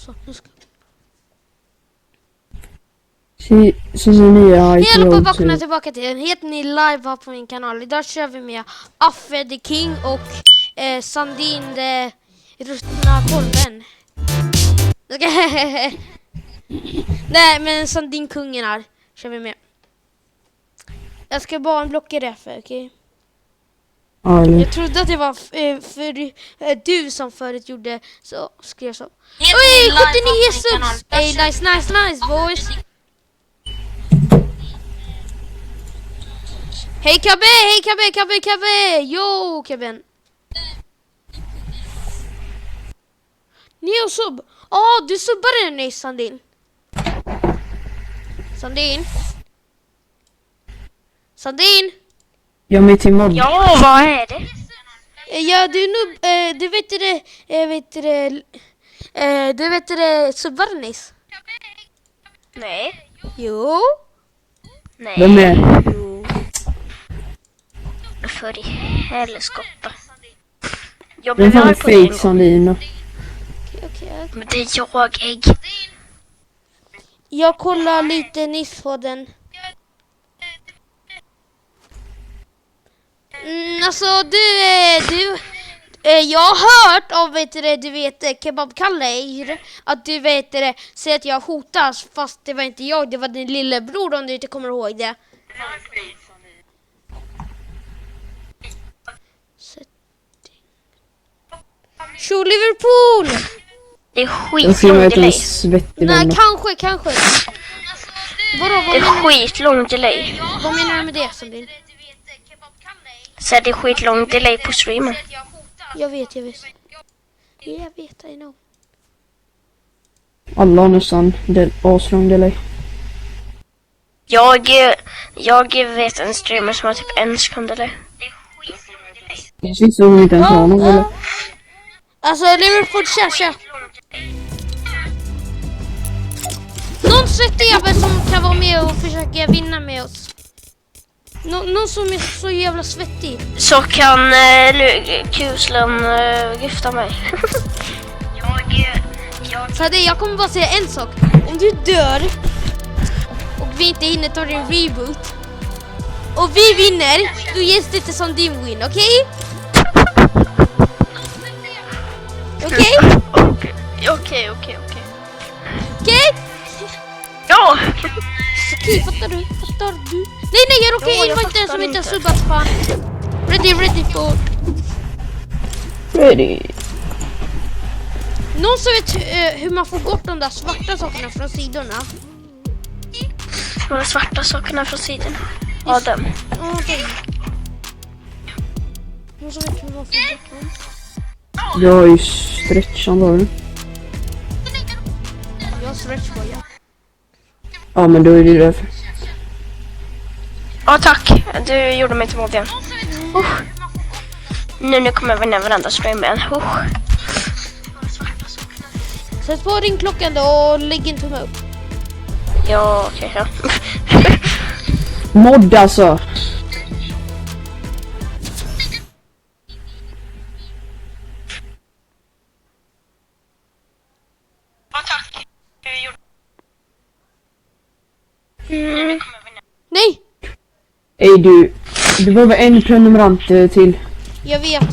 Så, nu ska... Hej allihopa, välkomna tillbaka till en helt ny live här på min kanal. Idag kör vi med Affe the King och Sandin the ruttna korven. Nej, men Sandin kungen här kör vi med. Jag ska bara blocka det för, okej? Jag trodde att det var för du som förut gjorde så, skrev så. Oj, 79 subs! Hey, nice boys! Hej Kabbe! Jo, Kabben! Neo sub! Du subbade den nyss, Sandin. Sandin? Jag med till mod. Ja, vad är det? Ja, du vet det, subbade nyss. Nej. Jo. Nej. Vem är? För i helskotta. Jag Vem blev fan arg på dig. fake Sandino? Okej. Men det är jag, ägg. Jag kollar lite nyss på den. Alltså jag har hört av Kebab-Kalle att säger att jag hotas, fast det var inte jag, det var din lillebror, om du inte kommer ihåg det. Show Liverpool! Det är Jag ser mig skitlång att en delay. svettig Nej, vän. kanske. Vadå, Det är skitlång delay. vad menar du med det, Sandin? Så det är skitlång delay på streamen. Jag vet. I know. Alla har nästan aslång delay. Jag vet en streamer som har typ 1 sekund delay. Det syns som inte ens har någon eller? Alltså, Liverpool, kör. Någon svettig jävel som kan vara med och försöka vinna med oss. Någon som är så jävla svettig. Så kan Kuslen gifta mig. Så jag kommer bara säga en sak. Om du dör och vi inte hinner ta din reboot och vi vinner, då ges det till som din win, okej? Okej? Okej. Okej? Ja! Okej, fattar du? Nej, jag råkar invita den som inte har subbat, fan. Ready for... Ready. Någon som vet hur man får bort de där svarta sakerna från sidorna? De svarta sakerna från sidan. Ja, dem. Okej. Någon som vet hur man får bort dem? Jag har ju stretchan har du. Jag har stretch på, ja. Ja, men då är det därför. Ja, tack. Du gjorde mig till mod igen. Nu kommer jag vinna varandra stream igen. Sätt på din klockan då och lägg en tumme upp. Ja, okej. Ja. Mod alltså. Ja, tack. Du gjorde... Nej! Ey du behöver en prenumerant till. Jag vet.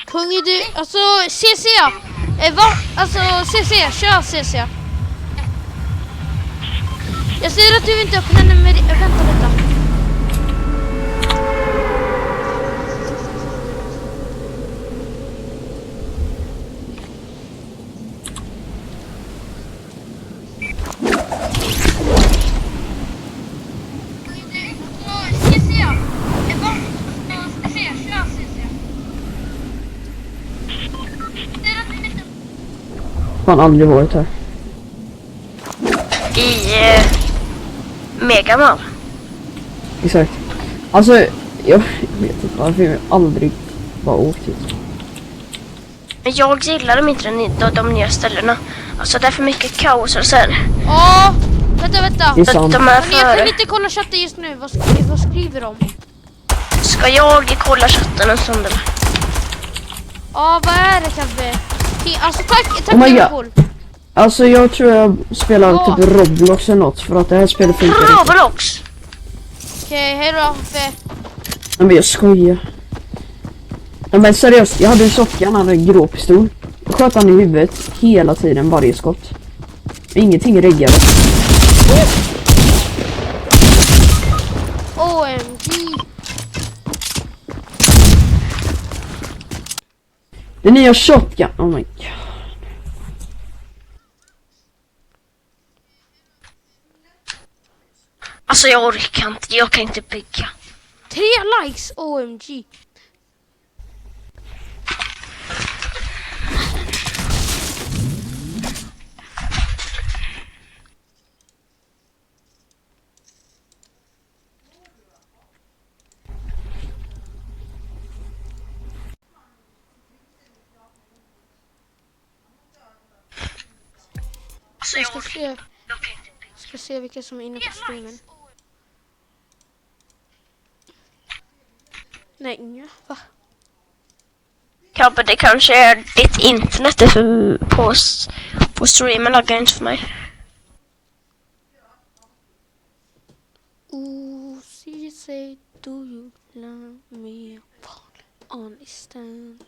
Kung är du, alltså CC. Kör CC. Jag ser att du inte öppnar den med... Vänta. Fan, aldrig varit här. I Megamal. Exakt. Alltså, jag vet inte varför jag aldrig bara åkt hit. Men jag gillar dem inte de nya ställena. Alltså det är för mycket kaos och så här. Ja, vänta. Det är sant. De är Men jag kan före. inte kolla chatten just nu. Vad skriver de? Ska jag kolla chatten en stund eller? Ja, vad är det Kabbe? Alltså tack Oh my Liverpool. Alltså jag tror jag spelar typ Roblox eller något för att det här spelet funkar inte. Roblox! Okej, hej då Kabbe. Nej men jag skojar. Nej men seriöst, jag hade en shotgun, han hade en grå pistol. Jag sköt han i huvudet hela tiden, varje skott. Ingenting reggade. OMG. Det nya shotgun, oh my god. Alltså jag orkar inte, jag kan inte bygga. 3 likes, OMG. Alltså Jag jag ska orkar se, jag kan inte bygga. ska se vilka som är inne på streamen. Nej, inga. Va? Kabbe, det kanske är ditt internet på streamen laggar inte för mig. Ooh, she say, do you love me? Understand?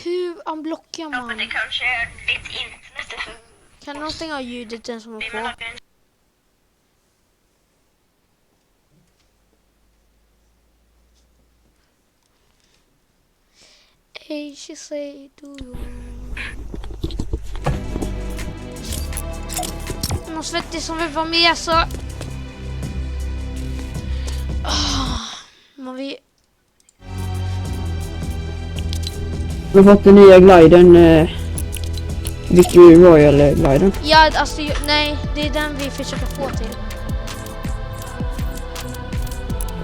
Hur unblockar man? Det kanske är ditt internet Kan någon stänga av ljudet den som är på? Hey, she say, do you? Någon svettig som vill vara med så... Man vill... Vi har fått den nya gliden, Victory Royal gliden. Ja, alltså nej, det är den vi försöker få till.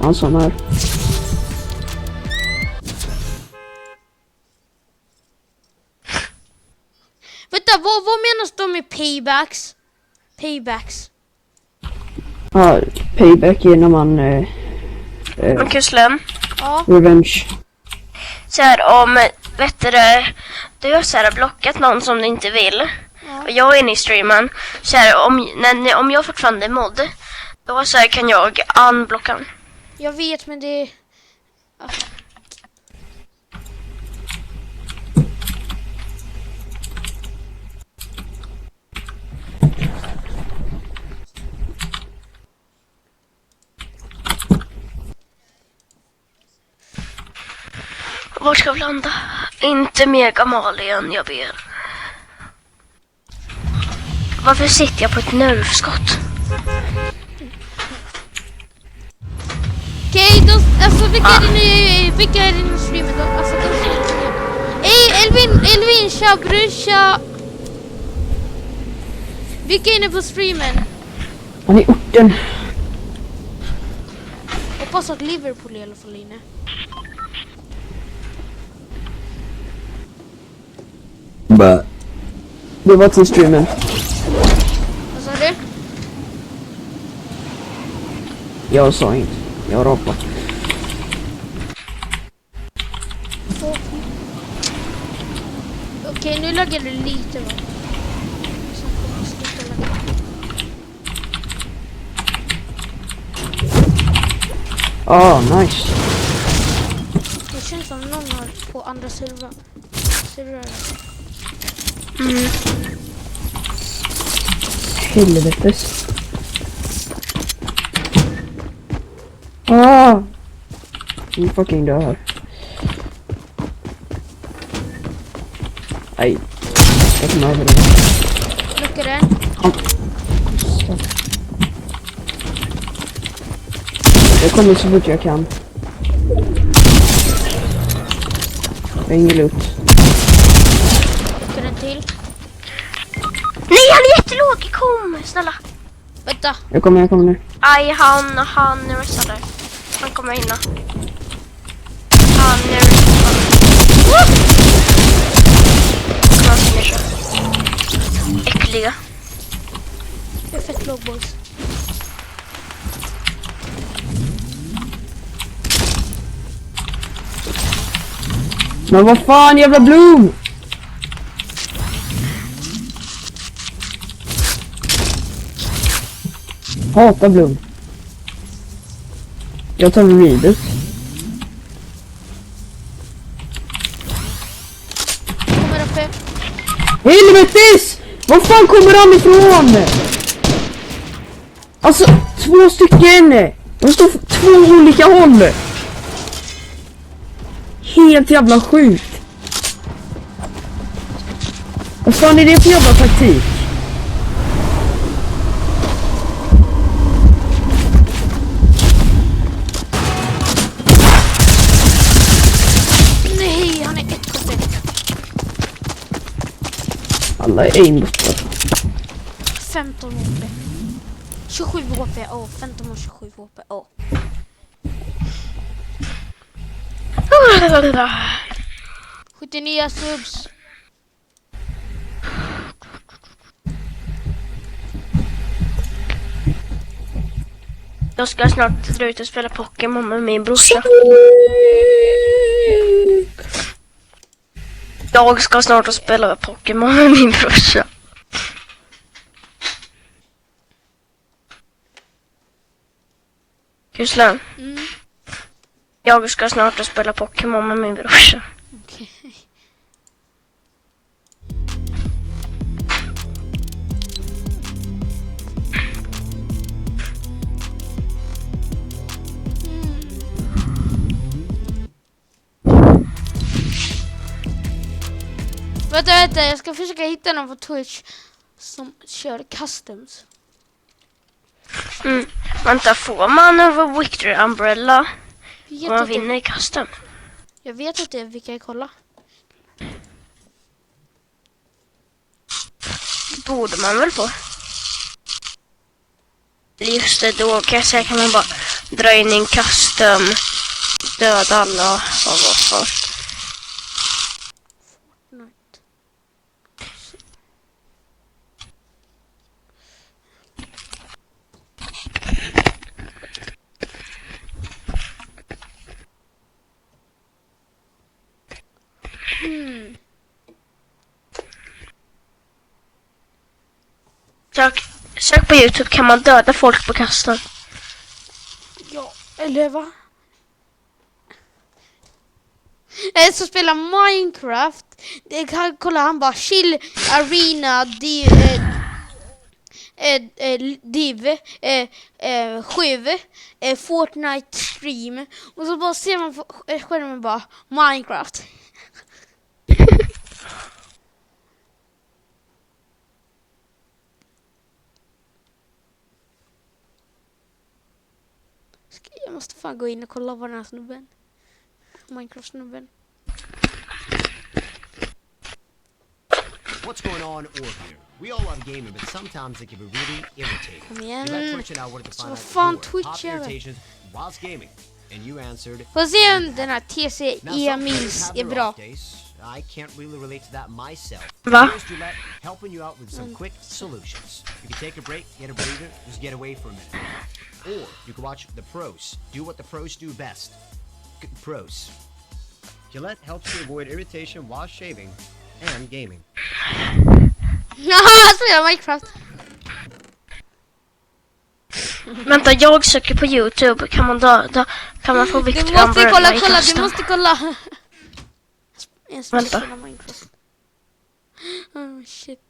Han sån här. Vänta, vad menas de med paybacks? Paybacks. Ja, payback är när man Man kan slem. Ja. revenge. Så här om du har så här blockat någon som du inte vill. Ja. Och jag är inne i streamen. Så här om jag fortfarande är mod. Då så här kan jag unblocka den. Jag vet, men det... Var ska vi landa? Inte Mega Malien, jag ber. Varför sitter jag på ett nervskott? Okej, då... Alltså, vilka är det nu streamen då? Alltså, Ey, Elvin, tja brorsa! Vilka är inne på streamen? Han är orten. Hoppas att Liverpool i alla fall är inne. Det var till streamen. Vad sa du? Jag sa inte. Jag rapade. Okej, nu laggar det lite va? Sen kommer jag sluta lagga. Nice. Det känns som någon har på andra servrar. Helvetes. Nu fucking dör. Nej. Jag kommer över det. Luckar den. Jag kommer så fort jag kan. Jag har ingen loot. Luckar den till. Nej, han är jättelåg! Kom, snälla. Vänta. Jag kommer nu. Aj, han röstade. Han kommer hinna. Han röstade. Äckliga. Jag är fett låg, boys. Men vad fan, jävla Bloom! Hatar Bloom. Jag tar readet. Kommer uppe. Helvetes! Var fan kommer han ifrån? Alltså, 2 stycken! De står på 2 olika håll! Helt jävla sjukt! Vad fan är det för jävla taktik? Nej, han är 1 HP. Alla är aimbotar. 15 HP. 27 HP. 15 och 27 HP. 79 subs. Jag ska snart dra ut och spela Pokémon med min brorsa. Jag ska snart och spela Pokémon med min brorsa. Kuslan. Jag ska snart och spela Pokémon med min brorsa. Okej. Vänta, jag ska försöka hitta någon på Twitch som kör customs. Vänta, får man över Victory Umbrella Jag om vet man inte. vinner i custom? Jag vet inte, vi kan kolla. Borde man väl få? Just det, då kan man bara dra in en custom, döda alla och varför. Fortnite. Sök på YouTube, kan man döda folk på custom? Ja, eller va? Så spelar Minecraft. Det kan kolla, han bara chill arena div 7 Fortnite stream och så bara ser man på skärmen bara Minecraft. Jag måste fan gå in och kolla vad den här snubben. Minecraft-snubben. What's going on, Orb here? We all love gaming, but sometimes it can be really irritating. Kom You igen. let Twitch and I wanted to Så find vad out fan your Twitch top är det? irritations whilst gaming, and you answered. Får se om den här TC Now, some players Emils have är their bra. off days. I can't really relate to that myself. Va? Here's Gillette helping you out with some quick solutions. You can take a break, get a breather, just get away for a minute. Or you can watch the pros. Do what the pros do best. Pros. Gillette helps you avoid irritation while shaving and gaming. Haha, spelar Minecraft. Vänta, jag söker på YouTube. Kan man döda? Kan man få Du Victory måste Umbrella i kolla, du custom? måste kolla. Jag Vänta. spelar Minecraft. Oh shit.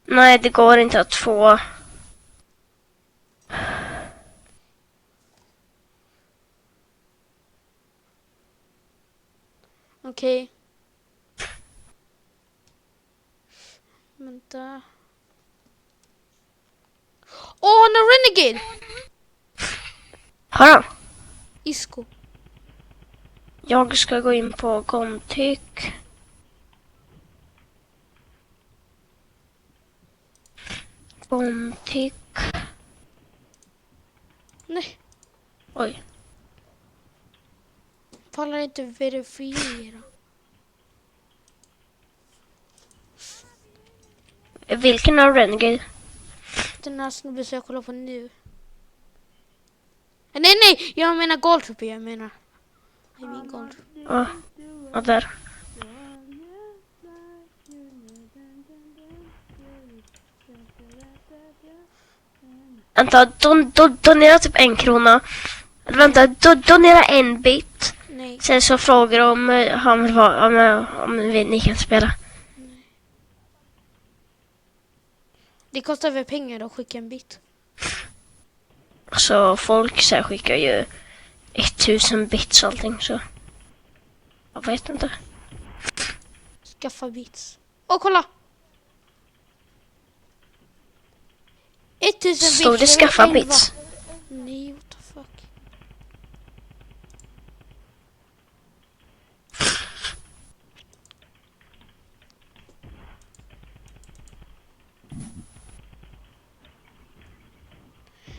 Nej, det går inte att få. Okej. Vänta. Åh, han har Renegade! Har han? Isko. Jag ska gå in på Gontic. Gontic. Nej, Oj. pallar inte verifiera. Vilken är Renegade? Den här snubben som jag kollar på nu. Nej, jag menar Goldtrooper, jag menar. I mean Goldtrooper. Ja, där. Vänta, donera typ 1 krona. Vänta, donera 1 bit. Nej, Sen så frågar om han vill ha, om ni kan spela. det kostar väl pengar att skicka en bit. Så folk så här skickar ju 1000 bits och allting, så jag vet inte. Skaffa bits. Åh, kolla! 1000 bits. Stod det skaffa bits? Nej, what the fuck.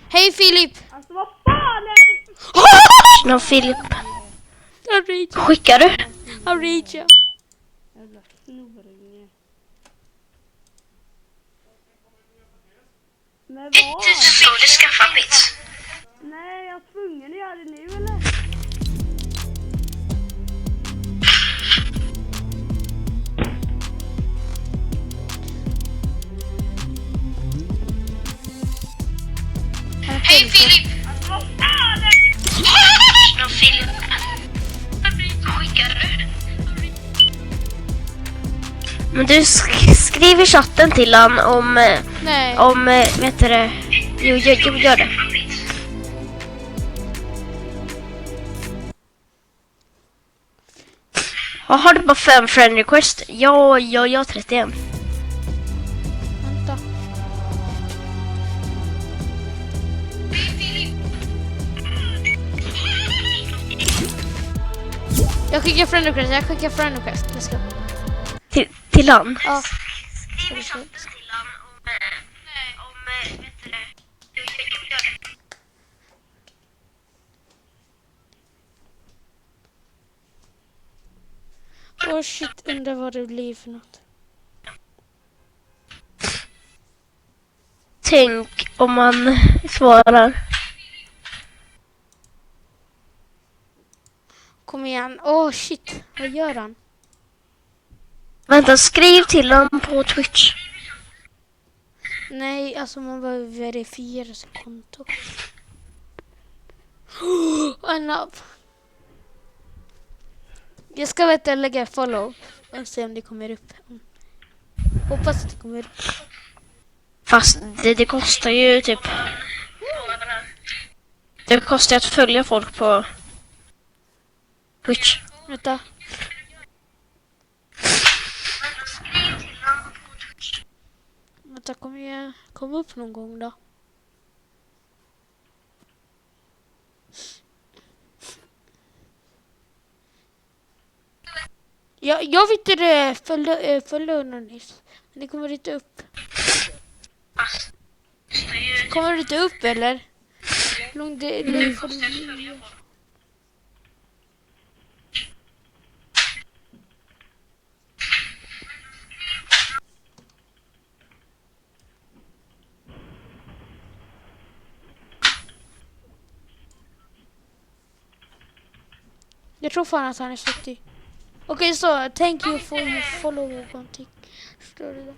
Hej Filip! Alltså vad fan är det? Nå Filip, Jag ragear. skickar du? Jag ragear. Jävla snorunge. Men vad? Stod det skaffa bits? Nej, jag är tvungen att göra det nu eller? Hej Filip! Nå Filip, skickar du? Men du skriver i chatten till han Nej. om vet du det? Jo, gör det. Har du bara 5 friend request? Ja, jag har 31. Vänta. Jag skickar friend request. Let's go. Till han? Ja. Skriv i chatten till han om vet du det? Jo, gör det. Åh shit, undrar vad det blir för något. Tänk om man svarar. Kom igen. Åh shit, vad gör han? Vänta, skriv till honom på Twitch. Nej, alltså man behöver verifiera sitt konto. En app. Jag ska veta lägga follow och se om det kommer upp. Hoppas att det kommer upp. Fast det kostar ju typ. Det kostar att följa folk på Twitch. Vänta. Vänta, kom upp någon gång då. Jag vet inte det följde någon nyss. Men det kommer inte upp. Kommer det inte upp eller? Lång det får du. Jag tror fan att han är 70. Okej, så thank you for your follow någonting. Står det där?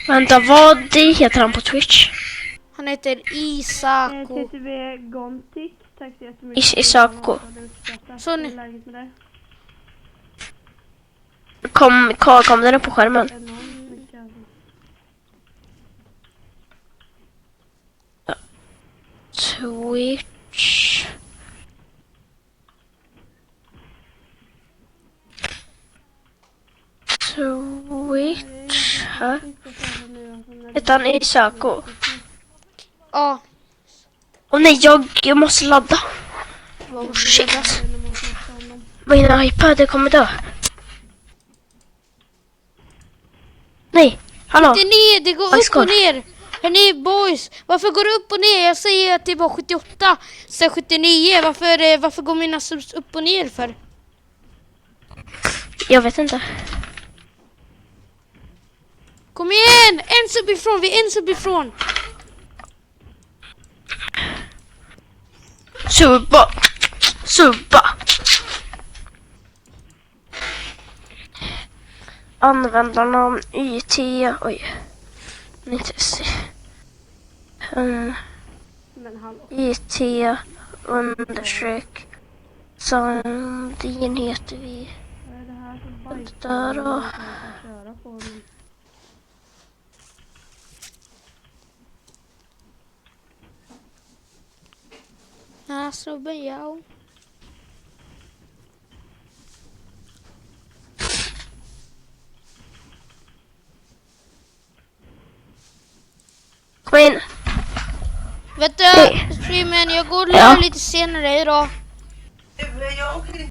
Vänta, vad heter han på Twitch? Han heter Isako. TTV Gontic. Tack så jättemycket. Isako. Så nu. Läget med det? kom den upp på skärmen? Twitch. Twitch. Här. Heter han Isako? Ja. Åh nej, jag måste ladda. Oh, shit. Min iPad kommer dö. Nej, hallå. Det är ner, det går upp Skål. och ner. Hörni boys, varför går det upp och ner? Jag säger att det var 78, sen 79. Varför går mina subs upp och ner för? Jag vet inte. Kom igen! En sub ifrån, vi är en sub ifrån. Subba. Användarnamn YT. Oj. Inte se. YT understreck. Sandin heter vi. Där då. Ja, snubben, ja. Kom in. Vet du, streamen, jag går och Ja. lite senare idag.